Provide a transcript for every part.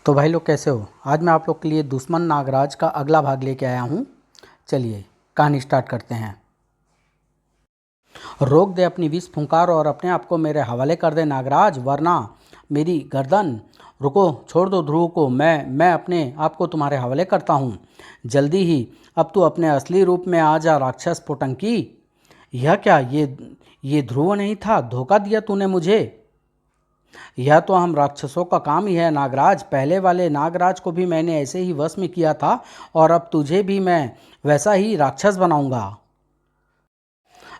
तो भाई लोग कैसे हो। आज मैं आप लोग के लिए दुश्मन नागराज का अगला भाग लेके आया हूँ। चलिए कहानी स्टार्ट करते हैं। रोक दे अपनी विष फुंकार और अपने आप को मेरे हवाले कर दे नागराज, वरना मेरी गर्दन। रुको, छोड़ दो ध्रुव को, मैं अपने आप को तुम्हारे हवाले करता हूँ जल्दी ही। अब तू अपने असली रूप में आ जा राक्षस पोटंकी। यह क्या, ये ध्रुव नहीं था? धोखा दिया तूने मुझे। यह तो हम राक्षसों का काम ही है नागराज। पहले वाले नागराज को भी मैंने ऐसे ही वश में किया था और अब तुझे भी मैं वैसा ही राक्षस बनाऊंगा।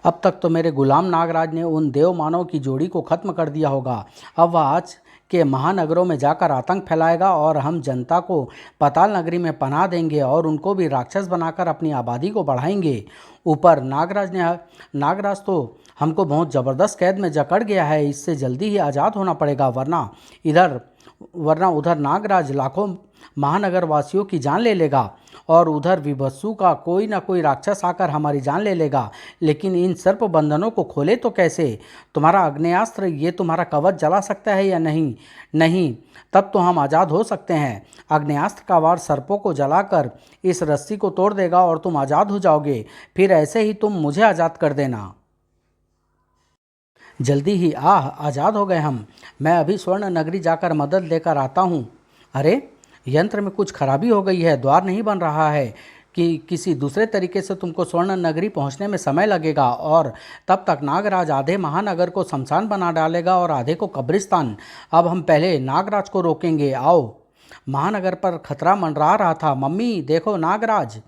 अब तक तो मेरे गुलाम नागराज ने उन देव मानव की जोड़ी को खत्म कर दिया होगा। अब वह आज के महानगरों में जाकर आतंक फैलाएगा और हम जनता को पाताल नगरी में पनाह देंगे और उनको भी राक्षस बनाकर अपनी आबादी को बढ़ाएंगे। ऊपर नागराज तो हमको बहुत ज़बरदस्त कैद में जकड़ गया है। इससे जल्दी ही आज़ाद होना पड़ेगा, वरना उधर नागराज लाखों महानगर वासियों की जान ले लेगा और उधर विभत्सु का कोई ना कोई राक्षस आकर हमारी जान ले लेगा। लेकिन इन सर्प बंधनों को खोले तो कैसे? तुम्हारा आग्नेयास्त्र ये तुम्हारा कवच जला सकता है या नहीं? नहीं, तब तो हम आज़ाद हो सकते हैं। आग्नेयास्त्र का वार सर्पों को जलाकर इस रस्सी को तोड़ देगा और तुम आज़ाद हो जाओगे। फिर ऐसे ही तुम मुझे आज़ाद कर देना। जल्दी ही आज़ाद हो गए हम। मैं अभी स्वर्ण नगरी जाकर मदद लेकर आता हूँ। अरे, यंत्र में कुछ खराबी हो गई है, द्वार नहीं बन रहा है। कि किसी दूसरे तरीके से तुमको स्वर्ण नगरी पहुँचने में समय लगेगा और तब तक नागराज आधे महानगर को शमशान बना डालेगा और आधे को कब्रिस्तान। अब हम पहले नागराज को रोकेंगे, आओ। महानगर पर खतरा मंडरा रहा था। मम्मी देखो, नागराज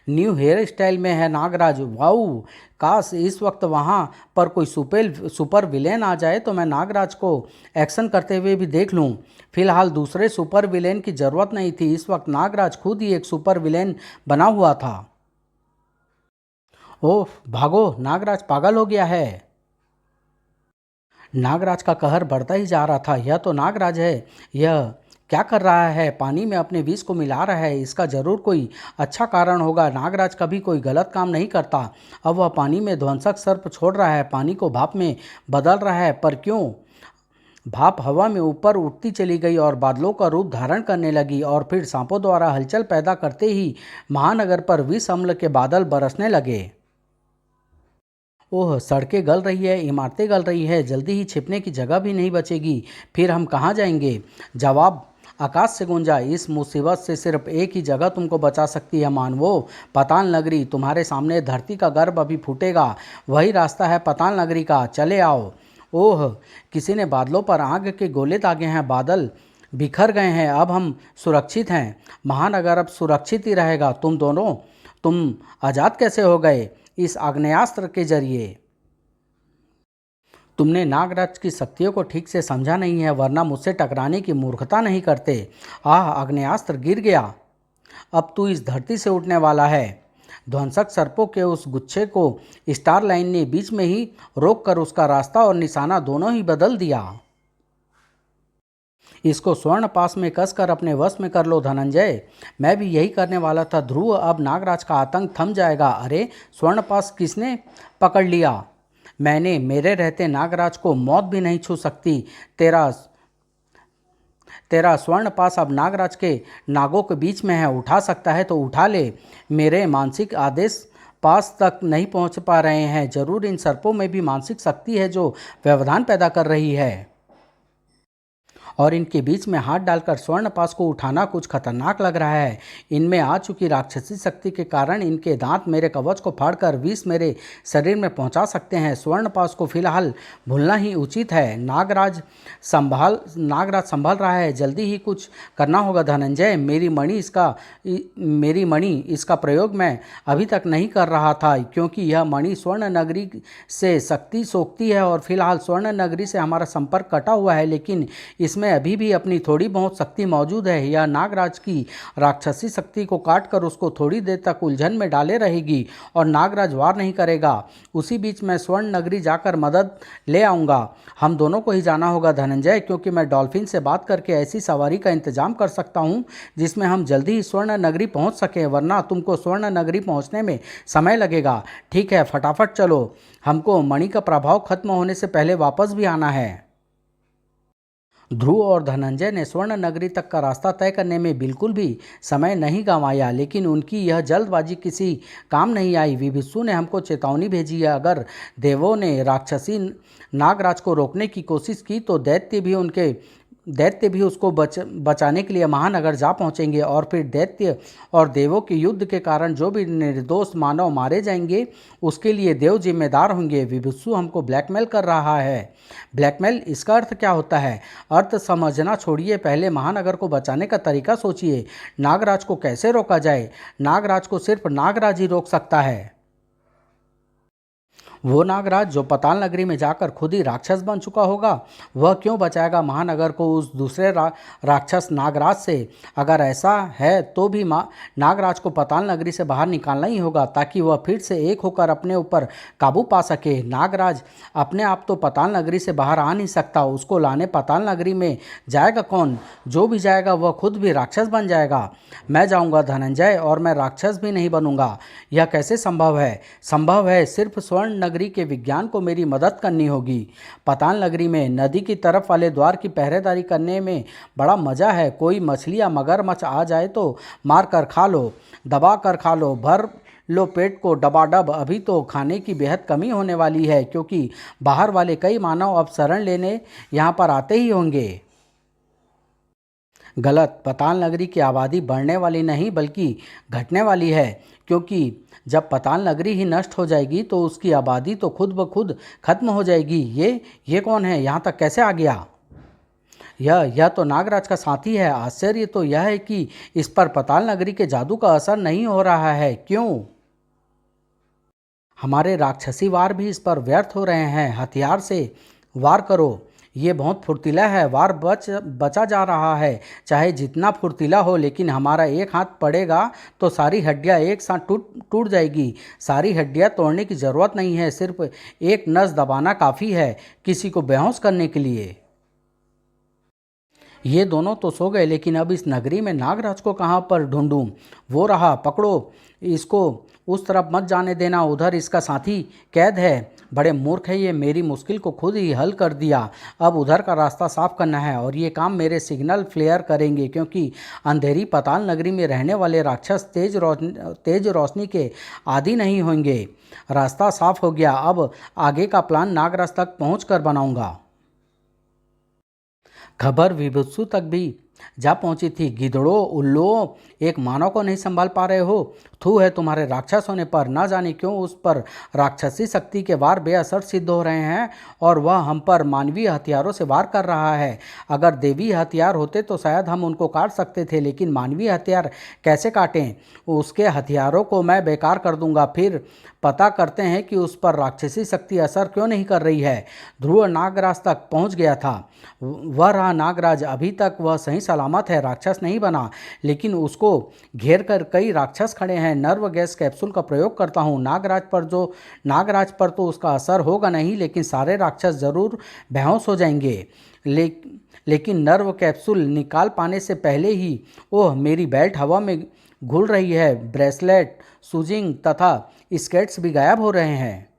न्यू हेयर स्टाइल में है। नागराज, वाऊ, काश इस वक्त वहाँ पर कोई सुपर विलेन आ जाए तो मैं नागराज को एक्शन करते हुए भी देख लूँ। फिलहाल दूसरे सुपर विलेन की ज़रूरत नहीं थी। इस वक्त नागराज खुद ही एक सुपर विलेन बना हुआ था। ओह भागो, नागराज पागल हो गया है। नागराज का कहर बढ़ता ही जा रहा था। यह तो नागराज है, यह क्या कर रहा है? पानी में अपने विष को मिला रहा है। इसका जरूर कोई अच्छा कारण होगा। नागराज कभी कोई गलत काम नहीं करता। अब वह पानी में ध्वंसक सर्प छोड़ रहा है, पानी को भाप में बदल रहा है। पर क्यों? भाप हवा में ऊपर उठती चली गई और बादलों का रूप धारण करने लगी और फिर सांपों द्वारा हलचल पैदा करते ही महानगर पर विष अम्ल के बादल बरसने लगे। ओह, सड़कें गल रही है, इमारतें गल रही है, जल्दी ही छिपने की जगह भी नहीं बचेगी। फिर हम कहाँ जाएंगे? जवाब आकाश से गूंजा, इस मुसीबत से सिर्फ एक ही जगह तुमको बचा सकती है मानवो, पाताल नगरी। तुम्हारे सामने धरती का गर्भ अभी फूटेगा, वही रास्ता है पाताल नगरी का, चले आओ। ओह, किसी ने बादलों पर आग के गोले दागे हैं, बादल बिखर गए हैं, अब हम सुरक्षित हैं। महानगर अब सुरक्षित ही रहेगा। तुम आज़ाद कैसे हो गए? इस आग्नेयास्त्र के जरिए। तुमने नागराज की शक्तियों को ठीक से समझा नहीं है, वरना मुझसे टकराने की मूर्खता नहीं करते। आग्नेयास्त्र गिर गया। अब तू इस धरती से उठने वाला है। ध्वंसक सर्पों के उस गुच्छे को स्टार लाइन ने बीच में ही रोककर उसका रास्ता और निशाना दोनों ही बदल दिया। इसको स्वर्ण पास में कसकर अपने वश में कर लो धनंजय। मैं भी यही करने वाला था ध्रुव, अब नागराज का आतंक थम जाएगा। अरे, स्वर्ण पास किसने पकड़ लिया? मैंने। मेरे रहते नागराज को मौत भी नहीं छू सकती। तेरा तेरा स्वर्ण पास अब नागराज के नागों के बीच में है, उठा सकता है तो उठा ले। मेरे मानसिक आदेश पास तक नहीं पहुंच पा रहे हैं। जरूर इन सर्पों में भी मानसिक शक्ति है जो व्यवधान पैदा कर रही है और इनके बीच में हाथ डालकर स्वर्ण पास को उठाना कुछ खतरनाक लग रहा है। इनमें आ चुकी राक्षसी शक्ति के कारण इनके दांत मेरे कवच को फाड़कर विष मेरे शरीर में पहुंचा सकते हैं। स्वर्ण पास को फिलहाल भूलना ही उचित है। नागराज संभल रहा है, जल्दी ही कुछ करना होगा धनंजय। मेरी मणि इसका प्रयोग मैं अभी तक नहीं कर रहा था क्योंकि यह मणि स्वर्ण नगरी से शक्ति सोखती है और फिलहाल स्वर्ण नगरी से हमारा संपर्क कटा हुआ है, लेकिन इसमें अभी भी अपनी थोड़ी बहुत शक्ति मौजूद है। यह नागराज की राक्षसी शक्ति को काटकर उसको थोड़ी देर तक उलझन में डाले रहेगी और नागराज वार नहीं करेगा। उसी बीच मैं स्वर्ण नगरी जाकर मदद ले आऊँगा। हम दोनों को ही जाना होगा धनंजय, क्योंकि मैं डॉल्फिन से बात करके ऐसी सवारी का इंतजाम कर सकता हूँ जिसमें हम जल्दी ही स्वर्ण नगरी पहुँच सकें, वरना तुमको स्वर्ण नगरी पहुँचने में समय लगेगा। ठीक है, फटाफट चलो, हमको मणि का प्रभाव खत्म होने से पहले वापस भी आना है। ध्रुव और धनंजय ने स्वर्ण नगरी तक का रास्ता तय करने में बिल्कुल भी समय नहीं गंवाया, लेकिन उनकी यह जल्दबाजी किसी काम नहीं आई। विभीषु ने हमको चेतावनी भेजी है, अगर देवों ने राक्षसी नागराज को रोकने की कोशिश की तो दैत्य भी उसको बचाने के लिए महानगर जा पहुंचेंगे, और फिर दैत्य और देवों के युद्ध के कारण जो भी निर्दोष मानव मारे जाएंगे उसके लिए देव जिम्मेदार होंगे। विभीषु हमको ब्लैकमेल कर रहा है। ब्लैकमेल, इसका अर्थ क्या होता है? अर्थ समझना छोड़िए, पहले महानगर को बचाने का तरीका सोचिए। नागराज को कैसे रोका जाए? नागराज को सिर्फ नागराज ही रोक सकता है। वो नागराज जो पताल नगरी में जाकर खुद ही राक्षस बन चुका होगा, वह क्यों बचाएगा महानगर को उस दूसरे राक्षस नागराज से? अगर ऐसा है तो भी नागराज को पताल नगरी से बाहर निकालना ही होगा, ताकि वह फिर से एक होकर अपने ऊपर काबू पा सके। नागराज अपने आप तो पताल नगरी से बाहर आ नहीं सकता, उसको लाने पताल नगरी में जाएगा कौन? जो भी जाएगा वह खुद भी राक्षस बन जाएगा। मैं जाऊंगा धनंजय, और मैं राक्षस भी नहीं बनूंगा। यह कैसे संभव है? संभव है, सिर्फ स्वर्ण नगरी के विज्ञान को मेरी मदद करनी होगी। पताल नगरी में नदी की तरफ वाले द्वार की पहरेदारी करने में बड़ा मजा है। कोई मछली या मगरमच्छ आ जाए तो मार कर खा लो, दबा कर खा लो, भर लो पेट को डबाडब। अभी तो खाने की बेहद कमी होने वाली है, क्योंकि बाहर वाले कई मानव अब शरण लेने यहाँ पर आते ही होंगे। गलत, पताल नगरी की आबादी बढ़ने वाली नहीं बल्कि घटने वाली है, क्योंकि जब पताल नगरी ही नष्ट हो जाएगी तो उसकी आबादी तो खुद ब खुद खत्म हो जाएगी। ये कौन है? यहाँ तक कैसे आ गया? यह तो नागराज का साथी है। आश्चर्य तो यह है कि इस पर पताल नगरी के जादू का असर नहीं हो रहा है। क्यों? हमारे राक्षसी वार भी इस पर व्यर्थ हो रहे हैं। हथियार से वार करो, ये बहुत फुर्तीला है। वार बचा जा रहा है, चाहे जितना फुर्तीला हो, लेकिन हमारा एक हाथ पड़ेगा तो सारी हड्डियां एक साथ टूट जाएगी। सारी हड्डियां तोड़ने की ज़रूरत नहीं है, सिर्फ एक नस दबाना काफ़ी है किसी को बेहोश करने के लिए। ये दोनों तो सो गए, लेकिन अब इस नगरी में नागराज को कहाँ पर ढूंढूं? वो रहा, पकड़ो इसको, उस तरफ मत जाने देना, उधर इसका साथी कैद है। बड़े मूर्ख है ये, मेरी मुश्किल को खुद ही हल कर दिया। अब उधर का रास्ता साफ करना है, और ये काम मेरे सिग्नल फ्लेयर करेंगे, क्योंकि अंधेरी पताल नगरी में रहने वाले राक्षस तेज रोशनी के आदी नहीं होंगे। रास्ता साफ हो गया, अब आगे का प्लान नागराज तक पहुँच कर बनाऊँगा। खबर विभत्सु तक भी जा पहुंची थी। गिद्धड़ों, उल्लुओं, एक मानव को नहीं संभाल पा रहे हो? थू है तुम्हारे राक्षस होने पर। ना जाने क्यों उस पर राक्षसी शक्ति के वार बेअसर सिद्ध हो रहे हैं, और वह हम पर मानवीय हथियारों से वार कर रहा है। अगर देवी हथियार होते तो शायद हम उनको काट सकते थे, लेकिन मानवीय हथियार कैसे काटें? उसके हथियारों को मैं बेकार कर दूंगा। फिर पता करते हैं कि उस पर राक्षसी शक्ति असर क्यों नहीं कर रही है। ध्रुव नागराज तक पहुंच गया था। वह रहा नागराज, अभी तक वह सही सलामत है, राक्षस नहीं बना, लेकिन उसको घेर कर कई राक्षस खड़े हैं। नर्व गैस कैप्सूल का प्रयोग करता हूँ नागराज पर तो उसका असर होगा नहीं, लेकिन सारे राक्षस जरूर बेहोश हो जाएंगे। लेकिन नर्व कैप्सूल निकाल पाने से पहले ही ओह, मेरी बेल्ट हवा में घुल रही है। ब्रेसलेट, शूजिंग तथा स्केट्स भी गायब हो रहे हैं।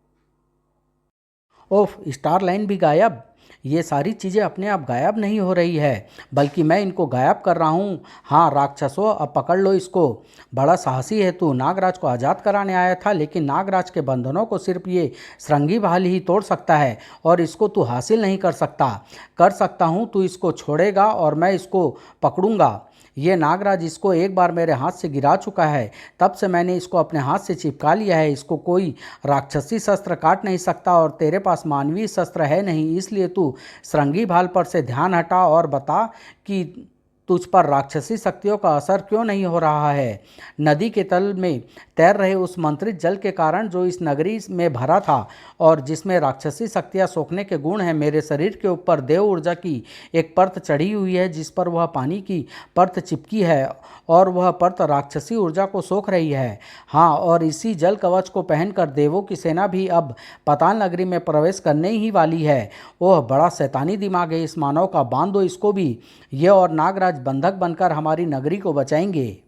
ओह, स्टार लाइन भी गायब। ये सारी चीज़ें अपने आप गायब नहीं हो रही है, बल्कि मैं इनको गायब कर रहा हूँ। हाँ राक्षसों, अब पकड़ लो इसको। बड़ा साहसी है तू। नागराज को आज़ाद कराने आया था, लेकिन नागराज के बंधनों को सिर्फ ये श्रृंगी बहाली ही तोड़ सकता है, और इसको तू हासिल नहीं कर सकता हूँ। तू इसको छोड़ेगा और मैं इसको पकड़ूंगा। ये नागराज इसको एक बार मेरे हाथ से गिरा चुका है, तब से मैंने इसको अपने हाथ से चिपका लिया है। इसको कोई राक्षसी शस्त्र काट नहीं सकता, और तेरे पास मानवीय शस्त्र है नहीं, इसलिए तू श्रृंगी भाल पर से ध्यान हटा और बता कि तुझ पर राक्षसी शक्तियों का असर क्यों नहीं हो रहा है। नदी के तल में तैर रहे उस मंत्रित जल के कारण जो इस नगरी में भरा था, और जिसमें राक्षसी शक्तियाँ सोखने के गुण हैं, मेरे शरीर के ऊपर देव ऊर्जा की एक परत चढ़ी हुई है, जिस पर वह पानी की परत चिपकी है, और वह परत राक्षसी ऊर्जा को सोख रही है। हाँ, और इसी जल कवच को पहनकर देवों की सेना भी अब पताल नगरी में प्रवेश करने ही वाली है। ओह, बड़ा शैतानी दिमाग है इस मानव का, बांध दो इसको भी। ये और नागराज बंधक बनकर हमारी नगरी को बचाएंगे।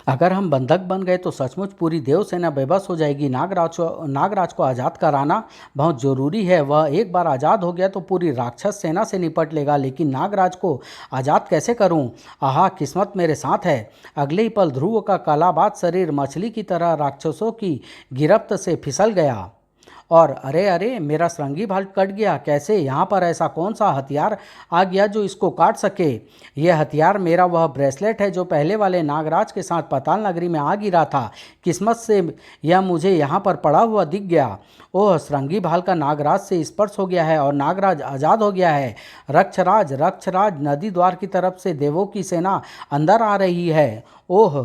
अगर हम बंधक बन गए तो सचमुच पूरी देव सेना बेबस हो जाएगी। नागराज को आज़ाद कराना बहुत ज़रूरी है। वह एक बार आज़ाद हो गया तो पूरी राक्षस सेना से निपट लेगा। लेकिन नागराज को आज़ाद कैसे करूं? आहा, किस्मत मेरे साथ है। अगले ही पल ध्रुव का कालाबाज शरीर मछली की तरह राक्षसों की गिरफ्त से फिसल गया। और अरे अरे, मेरा सरंगी भाल कट गया कैसे? यहाँ पर ऐसा कौन सा हथियार आ गया जो इसको काट सके? यह हथियार मेरा वह ब्रेसलेट है जो पहले वाले नागराज के साथ पाताल नगरी में आ गिरा था। किस्मत से यह मुझे यहाँ पर पड़ा हुआ दिख गया। ओह, सरंगी भाल का नागराज से स्पर्श हो गया है और नागराज आज़ाद हो गया है। रक्षराज रक्षराज, नदी द्वार की तरफ से देवों की सेना अंदर आ रही है। ओह,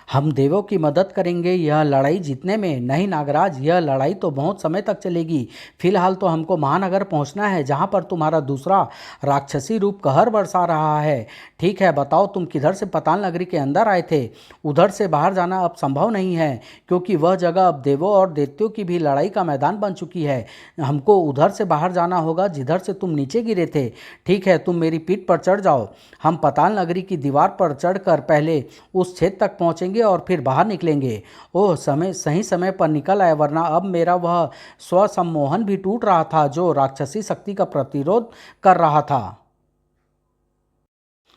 हम देवों की मदद करेंगे यह लड़ाई जीतने में। नहीं नागराज, यह लड़ाई तो बहुत समय तक चलेगी। फिलहाल तो हमको महानगर पहुंचना है जहां पर तुम्हारा दूसरा राक्षसी रूप कहर बरसा रहा है। ठीक है, बताओ तुम किधर से पाताल नगरी के अंदर आए थे? उधर से बाहर जाना अब संभव नहीं है क्योंकि वह जगह अब देवों और दैत्यों की भी लड़ाई का मैदान बन चुकी है। हमको उधर से बाहर जाना होगा जिधर से तुम नीचे गिरे थे। ठीक है, तुम मेरी पीठ पर चढ़ जाओ। हम पाताल नगरी की दीवार पर चढ़कर पहले उस छेद तक पहुंचेंगे और फिर बाहर निकलेंगे। ओह, समय सही समय पर निकल आए, वरना अब मेरा वह स्वसम्मोहन भी टूट रहा था जो राक्षसी शक्ति का प्रतिरोध कर रहा था।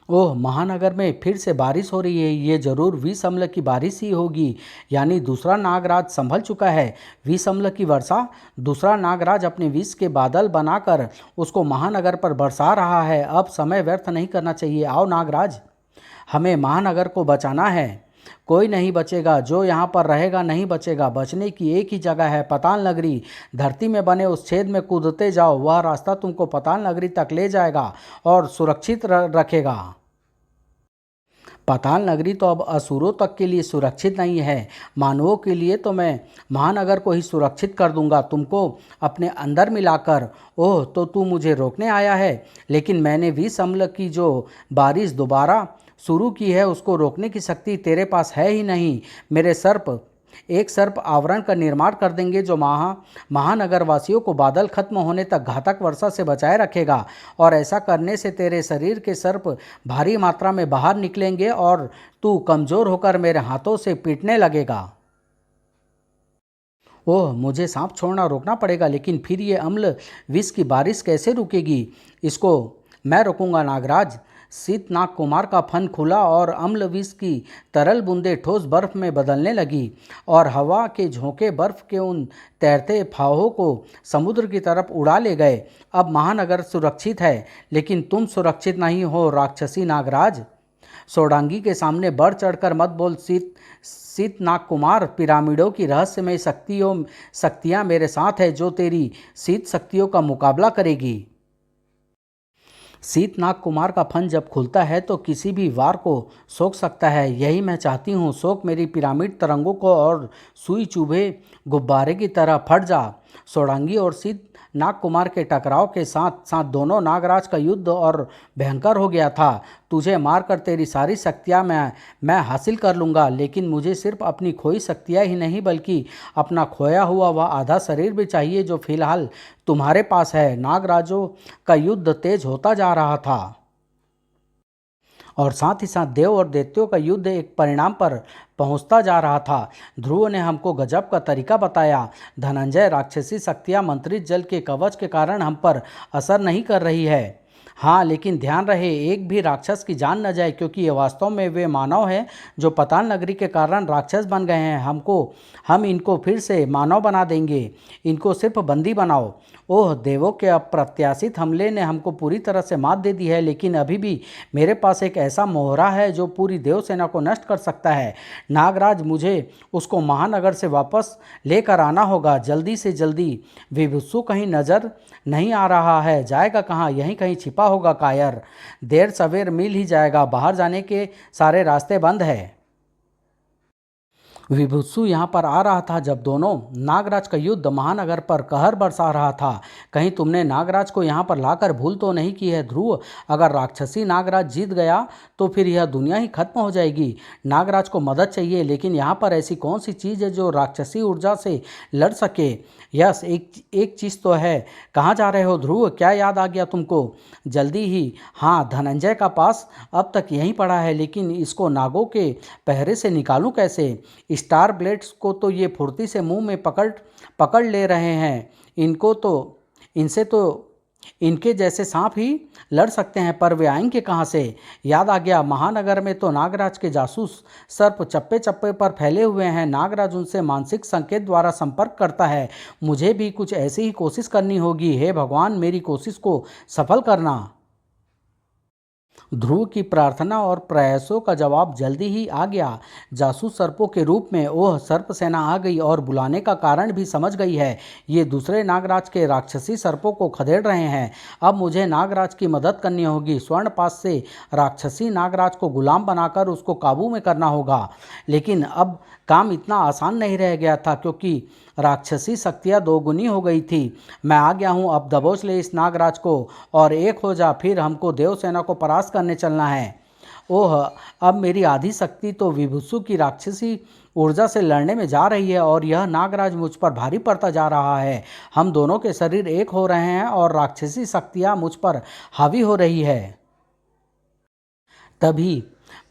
ओह, महानगर में फिर से बारिश हो रही है। ये जरूर विषअम्ल की बारिश ही होगी। यानी दूसरा नागराज संभल चुका है। विषअम्ल की वर्षा? दूसरा नागराज अपने विष के बादल बनाकर उसको महानगर पर बरसा रहा है। अब समय व्यर्थ नहीं करना चाहिए। आओ नागराज, हमें महानगर को बचाना है। कोई नहीं बचेगा, जो यहाँ पर रहेगा नहीं बचेगा। बचने की एक ही जगह है, पाताल नगरी। धरती में बने उस छेद में कूदते जाओ, वह रास्ता तुमको पाताल नगरी तक ले जाएगा और सुरक्षित रखेगा। पाताल नगरी तो अब असुरों तक के लिए सुरक्षित नहीं है, मानवों के लिए तो मैं महानगर को ही सुरक्षित कर दूंगा, तुमको अपने अंदर मिलाकर। ओह, तो तू मुझे रोकने आया है? लेकिन मैंने विष अम्ल की जो बारिश दोबारा शुरू की है उसको रोकने की शक्ति तेरे पास है ही नहीं। मेरे सर्प एक सर्प आवरण का निर्माण कर देंगे जो महानगर वासियों को बादल खत्म होने तक घातक वर्षा से बचाए रखेगा। और ऐसा करने से तेरे शरीर के सर्प भारी मात्रा में बाहर निकलेंगे और तू कमज़ोर होकर मेरे हाथों से पीटने लगेगा। ओह, मुझे सांप छोड़ना रोकना पड़ेगा, लेकिन फिर ये अम्ल विष की बारिश कैसे रुकेगी? इसको मैं रोकूंगा नागराज। शीतनाग कुमार का फन खुला और अम्ल विष की तरल बूंदें ठोस बर्फ में बदलने लगी और हवा के झोंके बर्फ के उन तैरते फाहों को समुद्र की तरफ उड़ा ले गए। अब महानगर सुरक्षित है, लेकिन तुम सुरक्षित नहीं हो राक्षसी नागराज। सोडांगी के सामने बढ़ चढ़कर मत बोल शीतनाग कुमार। पिरामिडों की रहस्यमय शक्तियाँ मेरे साथ है जो तेरी शीत शक्तियों का मुकाबला करेगी। शीतनाग कुमार का फन जब खुलता है तो किसी भी वार को सोख सकता है। यही मैं चाहती हूँ। सोख मेरी पिरामिड तरंगों को और सुई चुभे गुब्बारे की तरह फट जा। सोडांगी और शीतनाग कुमार के टकराव के साथ साथ दोनों नागराज का युद्ध और भयंकर हो गया था। तुझे मारकर तेरी सारी शक्तियाँ मैं हासिल कर लूँगा, लेकिन मुझे सिर्फ अपनी खोई शक्तियाँ ही नहीं बल्कि अपना खोया हुआ वह आधा शरीर भी चाहिए जो फिलहाल तुम्हारे पास है। नागराजों का युद्ध तेज होता जा रहा था और साथ ही साथ देव और दैत्यों का युद्ध एक परिणाम पर पहुंचता जा रहा था। ध्रुव ने हमको गजब का तरीका बताया। धनंजय, राक्षसी शक्तियाँ मंत्रित जल के कवच के कारण हम पर असर नहीं कर रही है। हाँ, लेकिन ध्यान रहे एक भी राक्षस की जान न जाए, क्योंकि ये वास्तव में वे मानव हैं जो पाताल नगरी के कारण राक्षस बन गए हैं। हम इनको फिर से मानव बना देंगे। इनको सिर्फ बंदी बनाओ। ओह, देवों के अप्रत्याशित हमले ने हमको पूरी तरह से मात दे दी है, लेकिन अभी भी मेरे पास एक ऐसा मोहरा है जो पूरी देव सेना को नष्ट कर सकता है। नागराज, मुझे उसको महानगर से वापस लेकर आना होगा जल्दी से जल्दी। विभुत्सु कहीं नजर नहीं आ रहा है, जाएगा कहाँ? यहीं कहीं छिपा होगा कायर। देर सवेर मिल ही जाएगा। बाहर जाने के सारे रास्ते बंद है। विभुत्सु यहाँ पर आ रहा था जब दोनों नागराज का युद्ध महानगर पर कहर बरसा रहा था। कहीं तुमने नागराज को यहाँ पर लाकर भूल तो नहीं की है ध्रुव? अगर राक्षसी नागराज जीत गया तो फिर यह दुनिया ही खत्म हो जाएगी। नागराज को मदद चाहिए, लेकिन यहाँ पर ऐसी कौन सी चीज़ है जो राक्षसी ऊर्जा से लड़ सके? यस, एक चीज़ तो है। कहाँ जा रहे हो ध्रुव? क्या याद आ गया तुमको? जल्दी ही। हाँ, धनंजय का पास अब तक यहीं पड़ा है, लेकिन इसको नागों के पहरे से निकालूं कैसे? स्टार ब्लेड्स को तो ये फुर्ती से मुंह में पकड़ पकड़ ले रहे हैं। इनसे तो इनके जैसे सांप ही लड़ सकते हैं, पर वे आएंगे कहाँ से? याद आ गया, महानगर में तो नागराज के जासूस सर्प चप्पे चप्पे पर फैले हुए हैं। नागराज उनसे मानसिक संकेत द्वारा संपर्क करता है। मुझे भी कुछ ऐसी ही कोशिश करनी होगी। हे भगवान, मेरी कोशिश को सफल करना। ध्रुव की प्रार्थना और प्रयासों का जवाब जल्दी ही आ गया। जासूस सर्पों के रूप में ओह सर्प सेना आ गई और बुलाने का कारण भी समझ गई है। ये दूसरे नागराज के राक्षसी सर्पों को खदेड़ रहे हैं। अब मुझे नागराज की मदद करनी होगी। स्वर्णपाश से राक्षसी नागराज को गुलाम बनाकर उसको काबू में करना होगा। लेकिन अब काम इतना आसान नहीं रह गया था, क्योंकि राक्षसी शक्तियाँ दोगुनी हो गई थी। मैं आ गया हूँ, अब दबोच ले इस नागराज को और एक हो जा, फिर हमको देवसेना को परास्त करने चलना है। ओह, अब मेरी आधी शक्ति तो विभुत्सु की राक्षसी ऊर्जा से लड़ने में जा रही है और यह नागराज मुझ पर भारी पड़ता जा रहा है। हम दोनों के शरीर एक हो रहे हैं और राक्षसी शक्तियाँ मुझ पर हावी हो रही है। तभी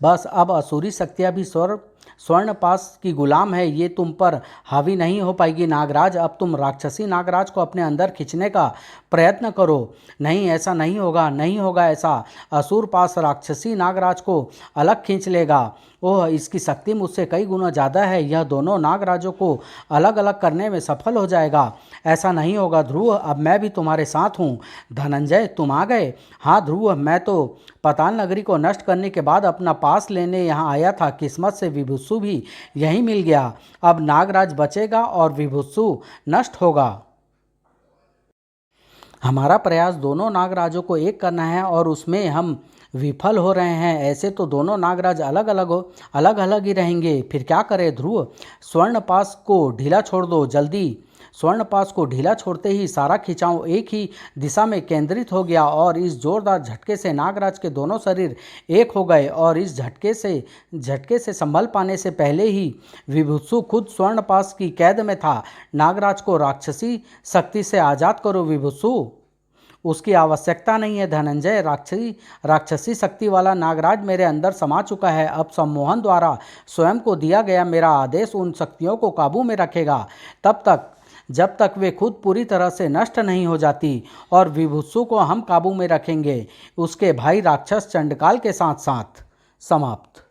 बस अब असुरी शक्तियाँ भी स्वर्णपाश की गुलाम है। ये तुम पर हावी नहीं हो पाएगी नागराज। अब तुम राक्षसी नागराज को अपने अंदर खींचने का प्रयत्न करो। नहीं, ऐसा नहीं होगा, नहीं होगा ऐसा। असुर पास राक्षसी नागराज को अलग खींच लेगा। ओह, इसकी शक्ति मुझसे कई गुना ज़्यादा है। यह दोनों नागराजों को अलग अलग करने में सफल हो जाएगा। ऐसा नहीं होगा ध्रुव, अब मैं भी तुम्हारे साथ हूँ। धनंजय, तुम आ गए? हाँ ध्रुव, मैं तो पाताल नगरी को नष्ट करने के बाद अपना पास लेने यहाँ आया था। किस्मत से विभुत्सु भी यहीं मिल गया। अब नागराज बचेगा और विभुत्सु नष्ट होगा। हमारा प्रयास दोनों नागराजों को एक करना है और उसमें हम विफल हो रहे हैं। ऐसे तो दोनों नागराज अलग अलग ही रहेंगे। फिर क्या करें ध्रुव? स्वर्णपाश को ढीला छोड़ दो जल्दी। स्वर्णपाश को ढीला छोड़ते ही सारा खिंचाव एक ही दिशा में केंद्रित हो गया और इस जोरदार झटके से नागराज के दोनों शरीर एक हो गए। और इस झटके से संभल पाने से पहले ही विभुत्सु खुद स्वर्णपाश की कैद में था। नागराज को राक्षसी शक्ति से आज़ाद करो विभुत्सु। उसकी आवश्यकता नहीं है धनंजय। राक्षसी शक्ति वाला नागराज मेरे अंदर समा चुका है। अब सम्मोहन द्वारा स्वयं को दिया गया मेरा आदेश उन शक्तियों को काबू में रखेगा, जब तक वे खुद पूरी तरह से नष्ट नहीं हो जाती। और विभुत्सु को हम काबू में रखेंगे, उसके भाई राक्षस चंडकाल के साथ साथ। समाप्त।